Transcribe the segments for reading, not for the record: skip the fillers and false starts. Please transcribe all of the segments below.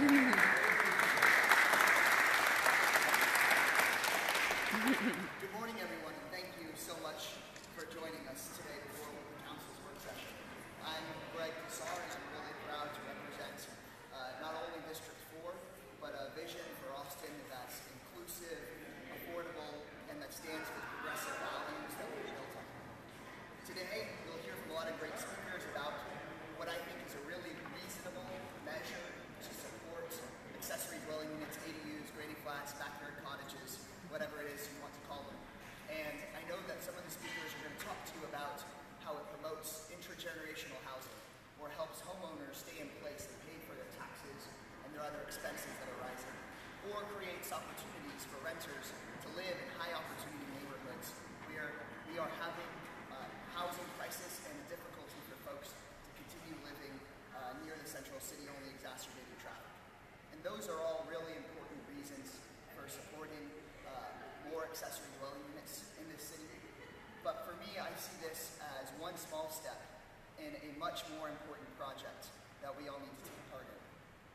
Good morning, everyone, and thank you so much for joining us today before the Council's work session. I'm Greg Kassar, and I'm really proud to represent not only District 4, but a vision for Austin that's inclusive, affordable, and that stands for progressive values that we've built on. Today, you'll hear from a lot of great speakers about what I think is a really reasonable measure to support accessory dwelling units, ADUs, granny flats, backyard cottages, whatever it is you want to call them. And I know that some of the speakers are going to talk to you about how it promotes intergenerational housing or helps homeowners stay in place and pay for their taxes and their other expenses that are rising, or creates opportunities for renters to live in high opportunity neighborhoods where we are having housing crisis and a difficulty for folks to continue living near the central city, only exacerbating traffic. And those are all really important reasons for supporting more accessory dwelling units in this city. But for me, I see this as one small step in a much more important project that we all need to take part in.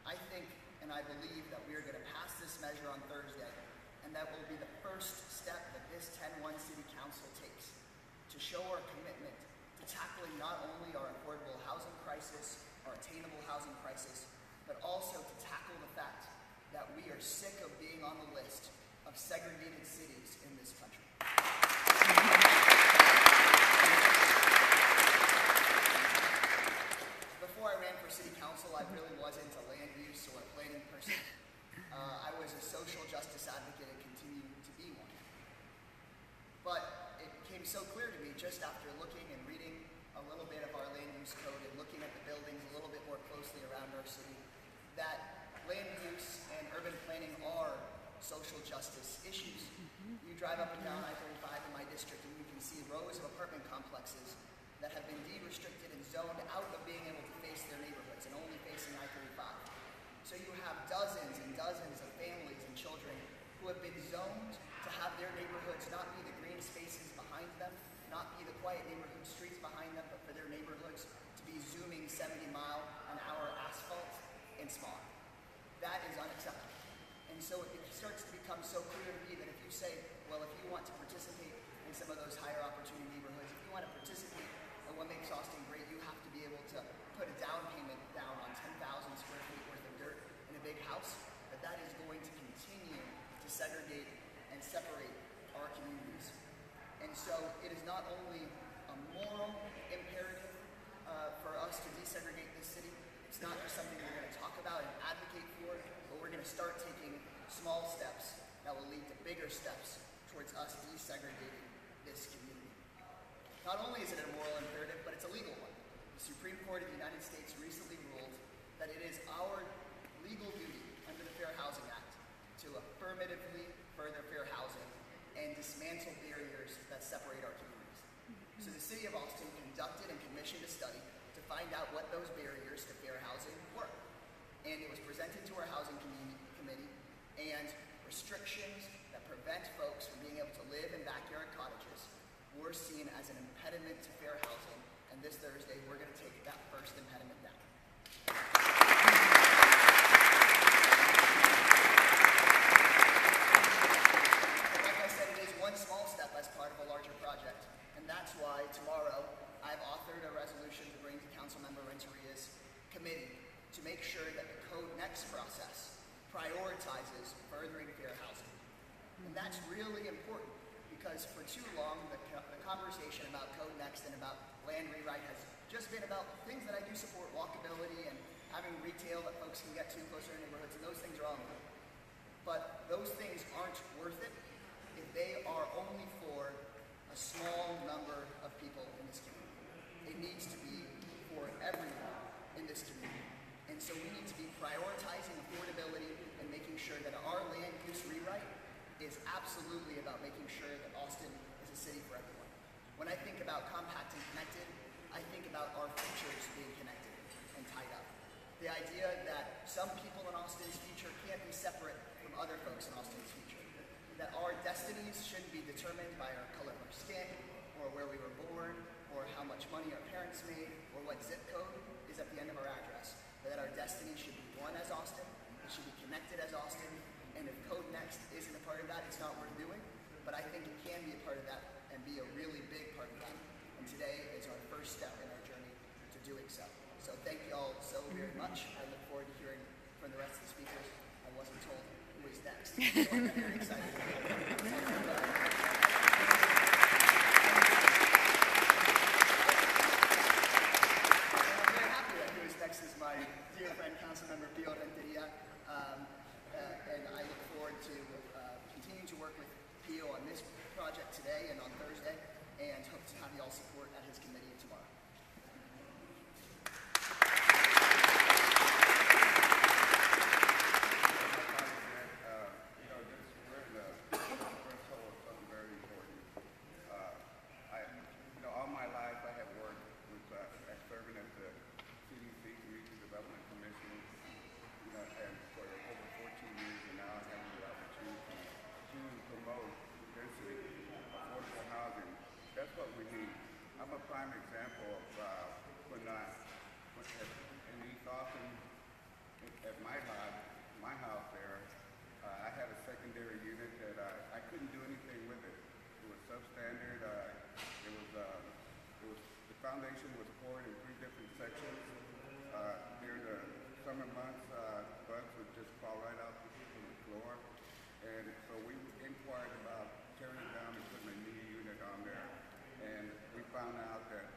I think and I believe that we are going to pass this measure on Thursday, and that will be the first step that this 10-1 City Council takes to show our commitment to tackling not only our affordable housing crisis, our attainable housing crisis, but also to tackle the fact that we are sick of being on the list of segregated cities in this country. Before I ran for city council, I really wasn't a land use or a planning person. I was a social justice advocate and continue to be one. But it became so clear to me just after looking and reading a little bit of our land use code and looking at the buildings a little bit more closely around our city that land use and urban planning are social justice issues. You drive up and down I-35 in my district and you can see rows of apartment complexes that have been deed-restricted and zoned out of being able to face their neighborhoods and only facing I-35. So you have dozens and dozens of families and children who have been zoned to have their neighborhoods not be the green spaces behind them, not be the quiet neighborhood streets behind them, but for their neighborhoods to be zooming 70-mile-an-hour asphalt and smog. That is unacceptable. And so it starts to become so clear to me that if you say, well, if you want to participate in some of those higher opportunity neighborhoods, if you want to participate in what makes Austin great, you have to be able to put a down payment down on 10,000 square feet worth of dirt in a big house, that is going to continue to segregate and separate our communities. And so it is not only a moral imperative for us to desegregate this city, it's not just something we're going to talk about and advocate for, but we're going to start taking small steps that will lead to bigger steps towards us desegregating this community. Not only is it a moral imperative, but it's a legal one. The Supreme Court of the United States recently ruled that it is our legal duty under the Fair Housing Act to affirmatively further fair housing and dismantle barriers that separate our communities. So the City of Austin conducted and commissioned a study to find out what those barriers to fair housing were. And it was presented to our housing committee, and restrictions that prevent folks from being able to live in backyard cottages were seen as an impediment to fair housing, and this Thursday we're going to take that first impediment down. Like I said, it is one small step as part of a larger project, and that's why tomorrow I've authored a resolution to bring to Councilmember Renteria's committee to make sure that the Code Next process prioritizes furthering fair housing. And that's really important because for too long the conversation about Code Next and about land rewrite has just been about things that I do support, walkability and having retail that folks can get to closer to neighborhoods, and those things are all important. But those things aren't worth it if they are only for a small number of people in this community. It needs to be for everyone in this community. And so we need to be prioritizing affordability and making sure that our land use rewrite is absolutely about making sure that Austin is a city for everyone. When I think about compact and connected, I think about our futures being connected and tied up. The idea that some people in Austin's future can't be separate from other folks in Austin's future. That our destinies shouldn't be determined by our color of our skin, or where we were born, or how much money our parents made, or what zip code is at the end of our address. But that our destiny should be one as Austin, it as Austin, and if Code Next isn't a part of that, it's not worth doing. But I think it can be a part of that and be a really big part of that. And today is our first step in our journey to doing so. So thank you all so very much. I look forward to hearing from the rest of the speakers. I wasn't told who is next, so I'm very excited. Next is my dear friend, Councilmember Pio Renteria, and I look forward to continuing to work with Pio on this project today and on Thursday, and hope to have you all support at his committee tomorrow. All my life I have worked with serving as the CDC Community Development Commission, and for over 14 years, and now I have the opportunity to promote density, affordable housing. That's what we need. I'm a prime example of when in East Austin, at my house there, I had a secondary unit that I couldn't do anything with it. It was substandard. The foundation was poured in 3 different sections. During the summer months, bugs would just fall right out from the floor. And so we inquired about tearing it down and putting a new unit on there. And we found out that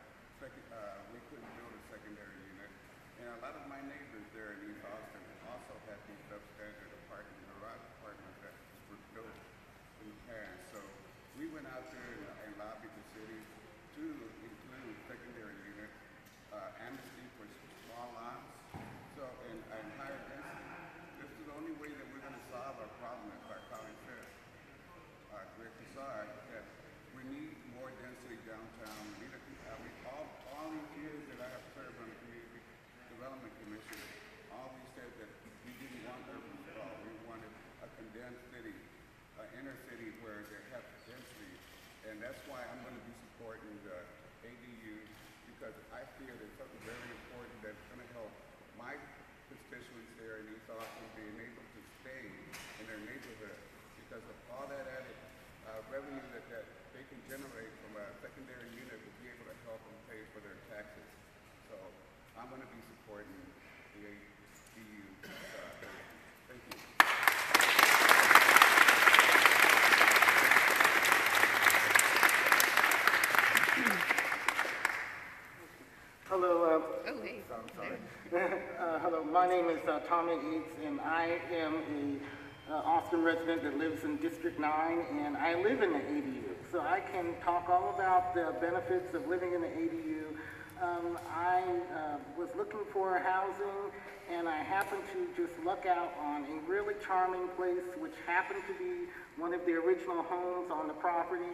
we couldn't build a secondary unit. And a lot of my neighbors there in East Austin also had these substandard garage apartments that were built in the past. So we went out there and lobbied the city to include secondary units, amnesty for small lots, and higher density. This is the only way that we're going to solve our problem, as our colleague said, Greg Casar, that we need more density downtown. We need all these years that I have served on the Community Development Commission, all we said that we didn't want urban sprawl. We wanted a condensed city, an inner city where they have density. And that's why I'm going to be supporting the ADU, because I feel it's something very important that's going to help my constituents there in East Austin being able to stay in their neighborhood, because of all that added revenue that they can generate from a secondary unit will be able to help them pay for their taxes. So I'm going to be supporting the ADU. Thank you. Hello. Hello. My name is Tommy Eats, and I am a Austin resident that lives in District 9, and I live in the ADU. So I can talk all about the benefits of living in the ADU. I was looking for housing, and I happened to just luck out on a really charming place, which happened to be one of the original homes on the property.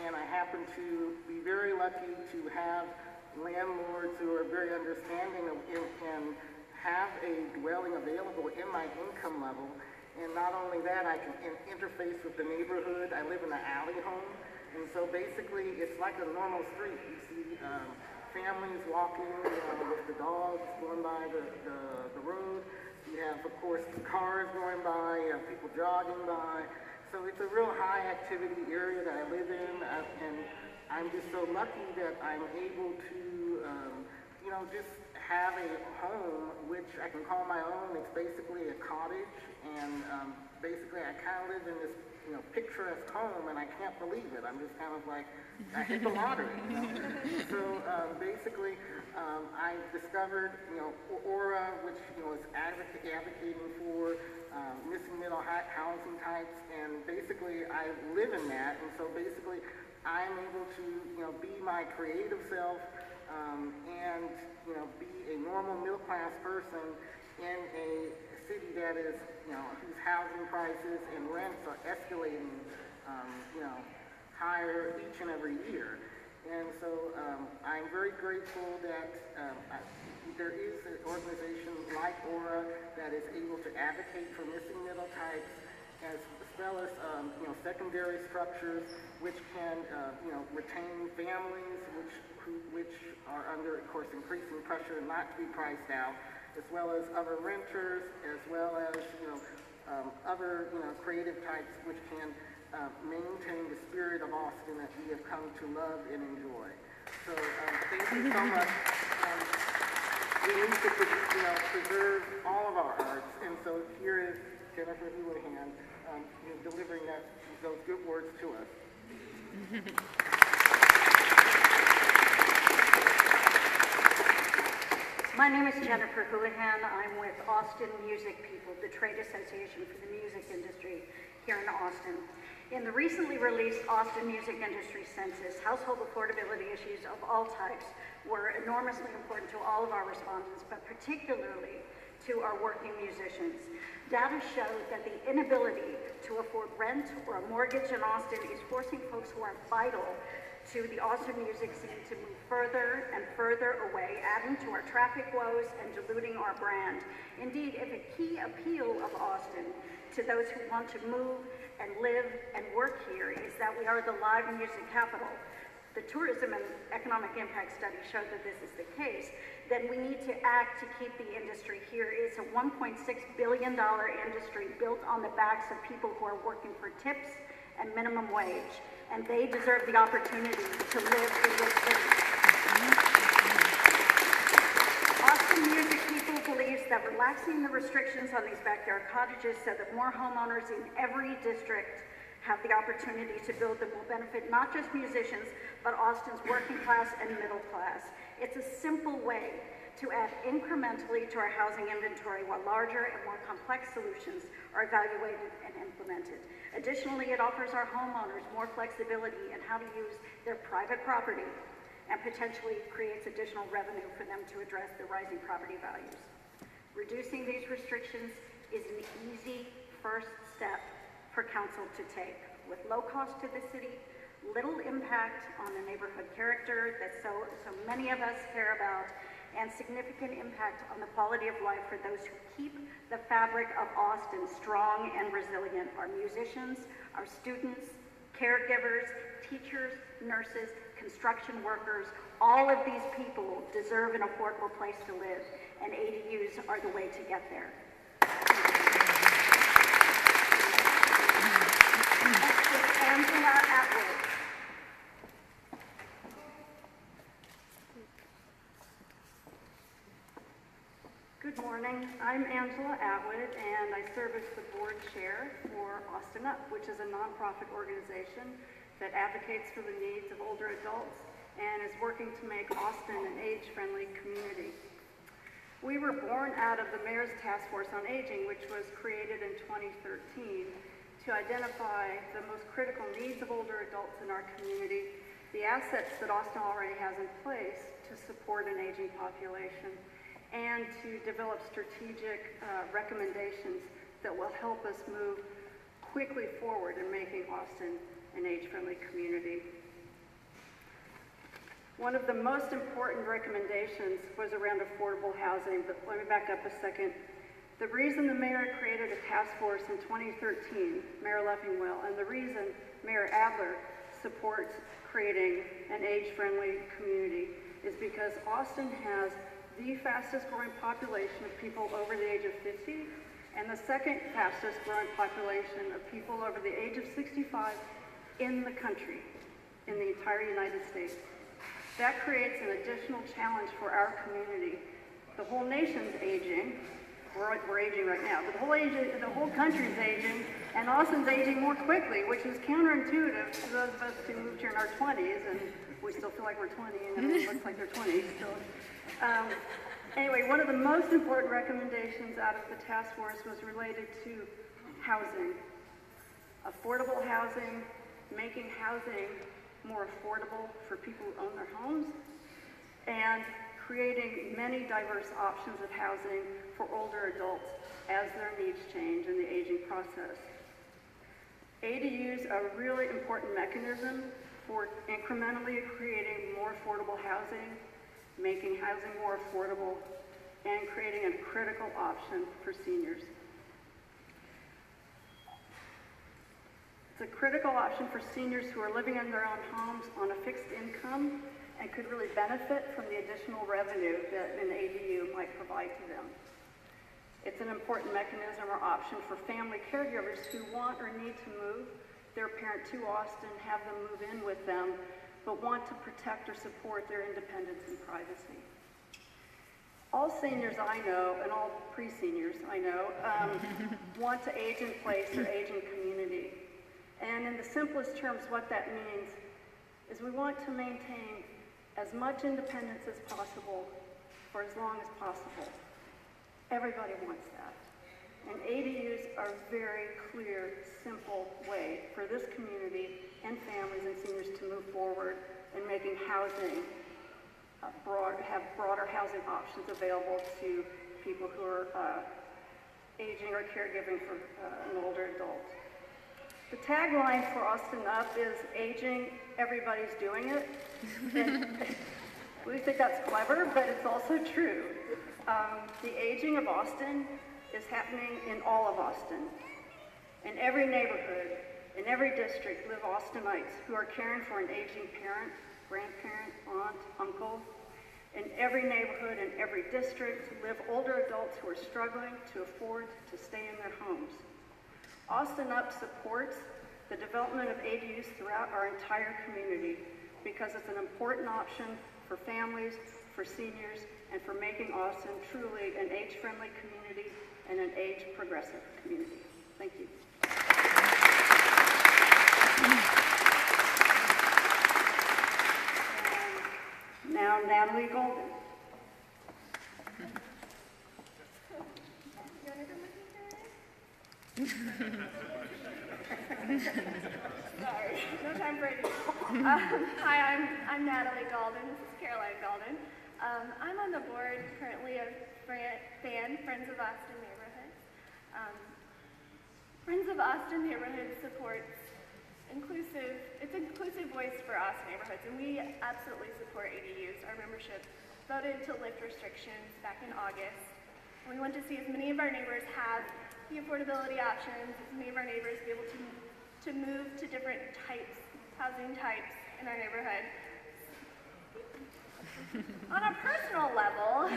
And I happened to be very lucky to have landlords who are very understanding and have a dwelling available in my income level. And not only that, I can interface with the neighborhood. I live in an alley home, and so basically it's like a normal street. You see families walking with the dogs going by the road. You have, of course, cars going by, you have people jogging by. So it's a real high activity area that I live in, and I'm just so lucky that I'm able to, just have a home which I can call my own. It's basically a cottage, and basically I kind of live in this, picturesque home, and I can't believe it. I'm just kind of like, I hit the lottery. So basically, I discovered, Aura, which is advocating for missing middle housing types, and basically I live in that, and so basically I'm able to, be my creative self, and, be a normal middle-class person in a city that is, whose housing prices and rents are escalating, higher each and every year. And so I'm very grateful that there is an organization like Aura that is able to advocate for missing middle types, as well as secondary structures which can retain families which are under, of course, increasing pressure not to be priced out, as well as other renters, as well as other, creative types which can maintain the spirit of Austin that we have come to love and enjoy. So thank you so much. We need to, preserve all of our arts, and so here is Jennifer Houlihan delivering those good words to us. My name is Jennifer Houlihan. I'm with Austin Music People, the trade association for the music industry here in Austin. In the recently released Austin Music Industry Census, household affordability issues of all types were enormously important to all of our respondents, but particularly to our working musicians. Data showed that the inability to afford rent or a mortgage in Austin is forcing folks who are vital to the Austin music scene to move further and further away, adding to our traffic woes and diluting our brand. Indeed, if a key appeal of Austin to those who want to move and live and work here is that we are the live music capital, the tourism and economic impact study showed that this is the case, then we need to act to keep the industry here. It's a $1.6 billion industry built on the backs of people who are working for tips and minimum wage, and they deserve the opportunity to live in this city. Austin Music People believes that relaxing the restrictions on these backyard cottages so that more homeowners in every district have the opportunity to build them will benefit not just musicians, but Austin's working class and middle class. It's a simple way to add incrementally to our housing inventory while larger and more complex solutions are evaluated and implemented. Additionally, it offers our homeowners more flexibility in how to use their private property and potentially creates additional revenue for them to address the rising property values. Reducing these restrictions is an easy first step for council to take, with low cost to the city, little impact on the neighborhood character that so many of us care about, and significant impact on the quality of life for those who keep the fabric of Austin strong and resilient. Our musicians, our students, caregivers, teachers, nurses, construction workers, all of these people deserve an affordable place to live, and ADUs are the way to get there. Angela Atwood. Good morning. I'm Angela Atwood, and I serve as the board chair for Austin Up, which is a nonprofit organization that advocates for the needs of older adults and is working to make Austin an age-friendly community. We were born out of the Mayor's Task Force on Aging, which was created in 2013 to identify the most critical needs of older adults in our community, the assets that Austin already has in place to support an aging population, and to develop strategic recommendations that will help us move quickly forward in making Austin an age-friendly community. One of the most important recommendations was around affordable housing, but let me back up a second. The reason the mayor created a task force in 2013, Mayor Leffingwell, and the reason Mayor Adler supports creating an age-friendly community is because Austin has the fastest growing population of people over the age of 50 and the second fastest growing population of people over the age of 65 in the country, in the entire United States. That creates an additional challenge for our community. The whole nation's aging. We're aging right now, but the whole country's aging, and Austin's aging more quickly, which is counterintuitive to those of us who moved here in our 20s, and we still feel like we're 20, and everyone looks like they're 20 still. Anyway, one of the most important recommendations out of the task force was related to housing. Affordable housing, making housing more affordable for people who own their homes, and creating many diverse options of housing for older adults as their needs change in the aging process. ADUs are a really important mechanism for incrementally creating more affordable housing, making housing more affordable, and creating a critical option for seniors. It's a critical option for seniors who are living in their own homes on a fixed income and could really benefit from the additional revenue that an ADU might provide to them. It's an important mechanism or option for family caregivers who want or need to move their parent to Austin, have them move in with them, but want to protect or support their independence and privacy. All seniors I know, and all pre-seniors I know, want to age in place or age in community. And in the simplest terms, what that means is we want to maintain as much independence as possible for as long as possible. Everybody wants that. And ADUs are a very clear, simple way for this community and families and seniors to move forward in making housing have broader housing options available to people who are aging or caregiving for an older adult. The tagline for Austin Up is aging, everybody's doing it. And we think that's clever, but it's also true. The aging of Austin is happening in all of Austin. In every neighborhood, in every district live Austinites who are caring for an aging parent, grandparent, aunt, uncle. In every neighborhood, in every district, live older adults who are struggling to afford to stay in their homes. Austin Up supports the development of ADUs throughout our entire community because it's an important option for families, for seniors, and for making Austin truly an age-friendly community and an age-progressive community. Thank you. Now, Natalie Golden. Sorry, no time for it. Hi, I'm Natalie Golden. This is Caroline Golden. I'm on the board currently of FAN, Friends of Austin Neighborhoods. Friends of Austin Neighborhoods supports it's an inclusive voice for Austin neighborhoods, and we absolutely support ADUs. Our membership voted to lift restrictions back in August. We want to see as many of our neighbors have the affordability options, as many of our neighbors be able to move to different housing types in our neighborhood. On a personal level,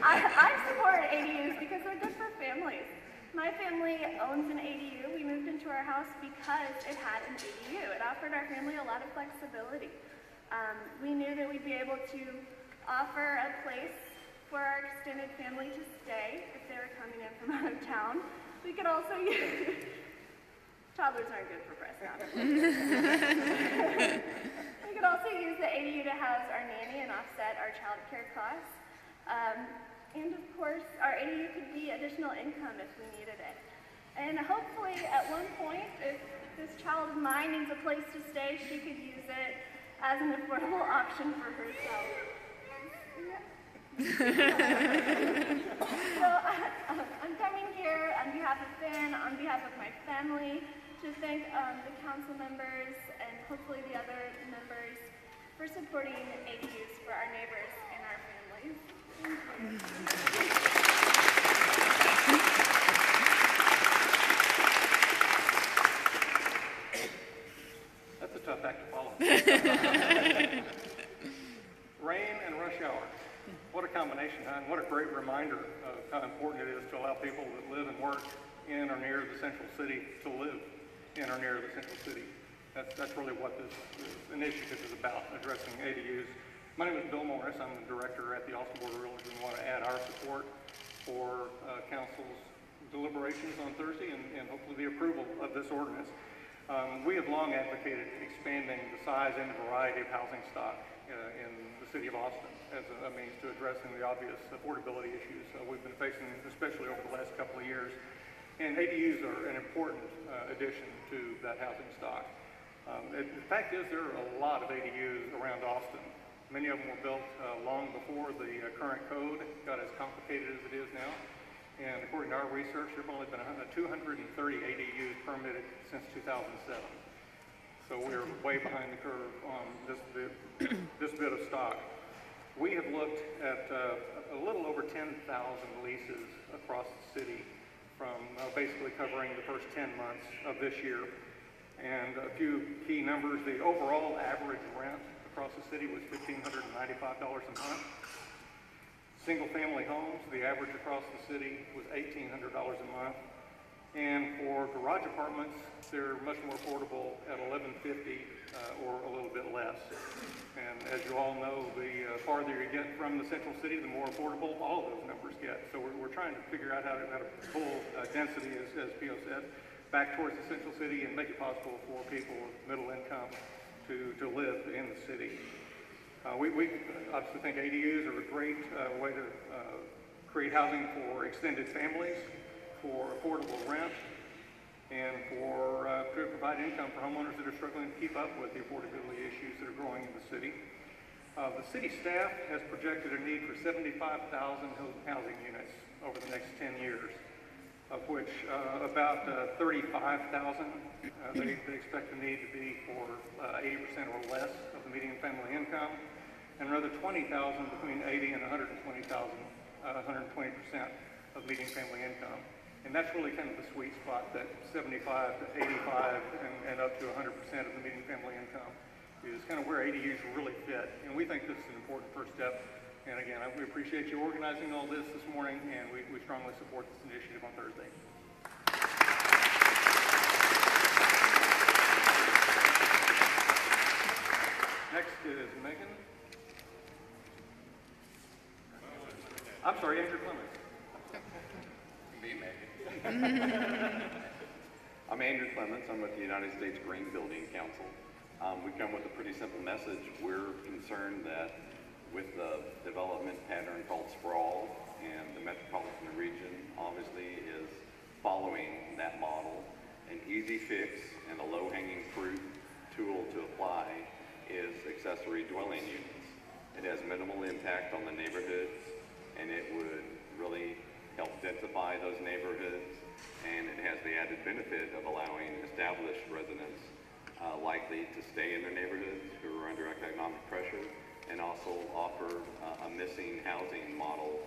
I support ADUs because they're good for families. My family owns an ADU. We moved into our house because it had an ADU. It offered our family a lot of flexibility. We knew that we'd be able to offer a place for our extended family to stay if they were coming in from out of town. We could also use, toddlers aren't good for breast now. We could also use the ADU to house our nanny and offset our child care costs. And of course, our ADU could be additional income if we needed it. And hopefully at one point, if this child of mine needs a place to stay, she could use it as an affordable option for herself. So I'm coming here on behalf of FAN, on behalf of my family, to thank the council members and hopefully the other members for supporting ADUs for our neighbors and our families. That's a tough act to follow. Rain and rush hour. What a combination, huh? And what a great reminder of how important it is to allow people that live and work in or near the central city to live in or near the central city. That's really what this initiative is about, addressing ADUs. My name is Bill Morris. I'm the director at the Austin Board of Realtors. We want to add our support for council's deliberations on Thursday and hopefully the approval of this ordinance. We have long advocated expanding the size and variety of housing stock in the city of Austin as a means to addressing the obvious affordability issues we've been facing, especially over the last couple of years. And ADUs are an important addition to that housing stock. The fact is there are a lot of ADUs around Austin. Many of them were built long before the current code got as complicated as it is now. And according to our research, there have only been 230 ADUs permitted since 2007. So we're way behind the curve on this bit of stock. We have looked at a little over 10,000 leases across the city from basically covering the first 10 months of this year. And a few key numbers, the overall average rent across the city was $1,595 a month. Single-family homes, the average across the city was $1,800 a month. And for garage apartments, they're much more affordable at $1,150 or a little bit less. And as you all know, the farther you get from the central city, the more affordable all of those numbers get. So we're trying to figure out how to pull density, as Pio said, back towards the central city and make it possible for people with middle income to live in the city. We obviously think ADUs are a great way to create housing for extended families, for affordable rent, and to provide income for homeowners that are struggling to keep up with the affordability issues that are growing in the city. The city staff has projected a need for 75,000 housing units over the next 10 years, of which about 35,000 they expect the need to be for 80% or less of the median family income, and another 20,000 between 80 and 120,000, 120% of median family income. And that's really kind of the sweet spot, that 75 to 85 and up to 100% of the median family income is kind of where ADUs really fit. And we think this is an important first step. And again, we appreciate you organizing all this morning, and we strongly support this initiative on Thursday. Next is Megan. I'm sorry, Andrew Clements. I'm Andrew Clements. I'm with the United States Green Building Council. We come with a pretty simple message. We're concerned that with the development pattern called sprawl, and the metropolitan region obviously is following that model, an easy fix and a low-hanging fruit tool to apply is accessory dwelling units. It has minimal impact on the neighborhoods, and it would really help densify those neighborhoods, and it has the added benefit of allowing established residents likely to stay in their neighborhoods who are under economic pressure, and also offer a missing housing model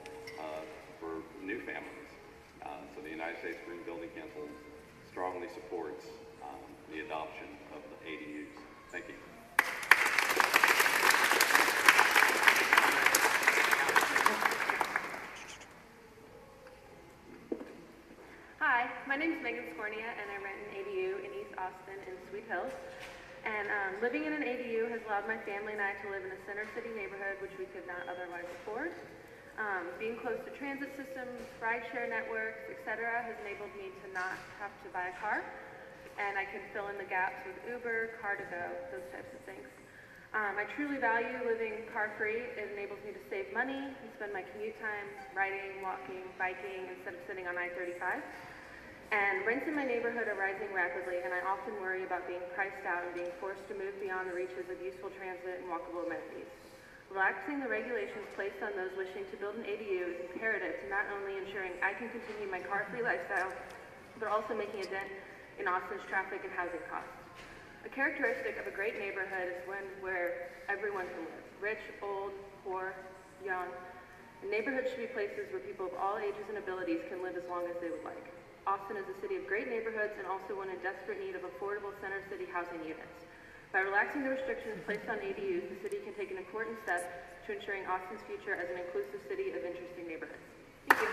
for new families. So the United States Green Building Council strongly supports the adoption of the ADUs. Thank you. Hi, my name is Megan Scornia, and I rent an ADU in East Austin in Sweet Hills. And living in an ADU has allowed my family and I to live in a center city neighborhood, which we could not otherwise afford. Being close to transit systems, rideshare networks, etc., has enabled me to not have to buy a car, and I can fill in the gaps with Uber, Car2Go, those types of things. I truly value living car-free. It enables me to save money and spend my commute time riding, walking, biking instead of sitting on I-35. And rents in my neighborhood are rising rapidly, and I often worry about being priced out and being forced to move beyond the reaches of useful transit and walkable amenities. Relaxing the regulations placed on those wishing to build an ADU is imperative to not only ensuring I can continue my car-free lifestyle, but also making a dent in Austin's traffic and housing costs. A characteristic of a great neighborhood is one where everyone can live, rich, old, poor, young. And neighborhoods should be places where people of all ages and abilities can live as long as they would like. Austin is a city of great neighborhoods and also one in desperate need of affordable center city housing units. By relaxing the restrictions placed on ADUs, the city can take an important step to ensuring Austin's future as an inclusive city of interesting neighborhoods. Thank you.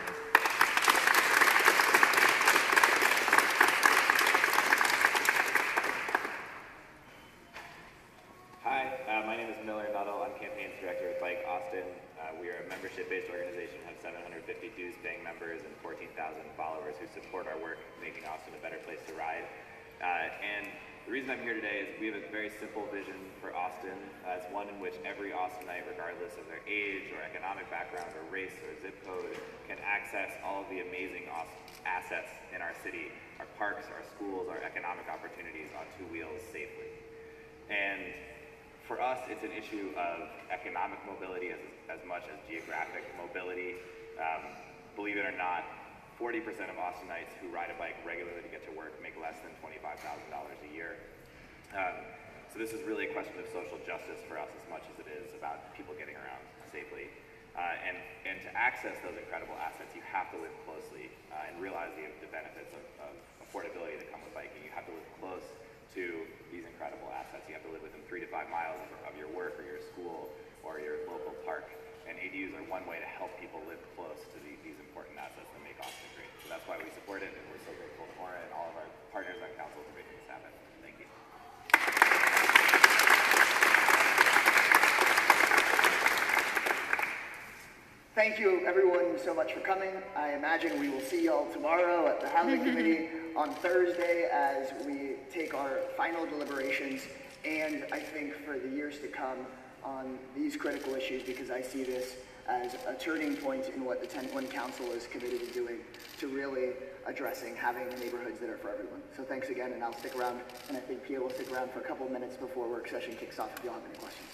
Hi, my name is Miller Nuttall. I'm campaigns director at Bike Austin. We are a membership-based organization, have 750 dues-paying members and 14,000 followers who support our work making Austin a better place to ride. And the reason I'm here today is we have a very simple vision for Austin. It's one in which every Austinite, regardless of their age or economic background or race or zip code, can access all of the amazing assets in our city, our parks, our schools, our economic opportunities on two wheels safely. And for us, it's an issue of economic mobility as much as geographic mobility. Believe it or not, 40% of Austinites who ride a bike regularly to get to work make less than $25,000 a year. So this is really a question of social justice for us as much as it is about people getting around safely. And to access those incredible assets, you have to live closely and realize the benefits of affordability that come with biking. You have to live close to these incredible assets. You have to live within 3 to 5 miles of your work or your school or your local park. And ADUs ADUs are one way to help people live close to these important assets that make Austin great. So that's why we support it, and we're so grateful to Maura and all of our partners on council for making this happen. Thank you. Thank you everyone so much for coming. I imagine we will see y'all tomorrow at the Housing Committee, on Thursday as we take our final deliberations, and I think for the years to come on these critical issues, because I see this as a turning point in what the 10-1 Council is committed to doing, to really addressing having neighborhoods that are for everyone. So thanks again, and I'll stick around, and I think Pia will stick around for a couple of minutes before work session kicks off if y'all have any questions.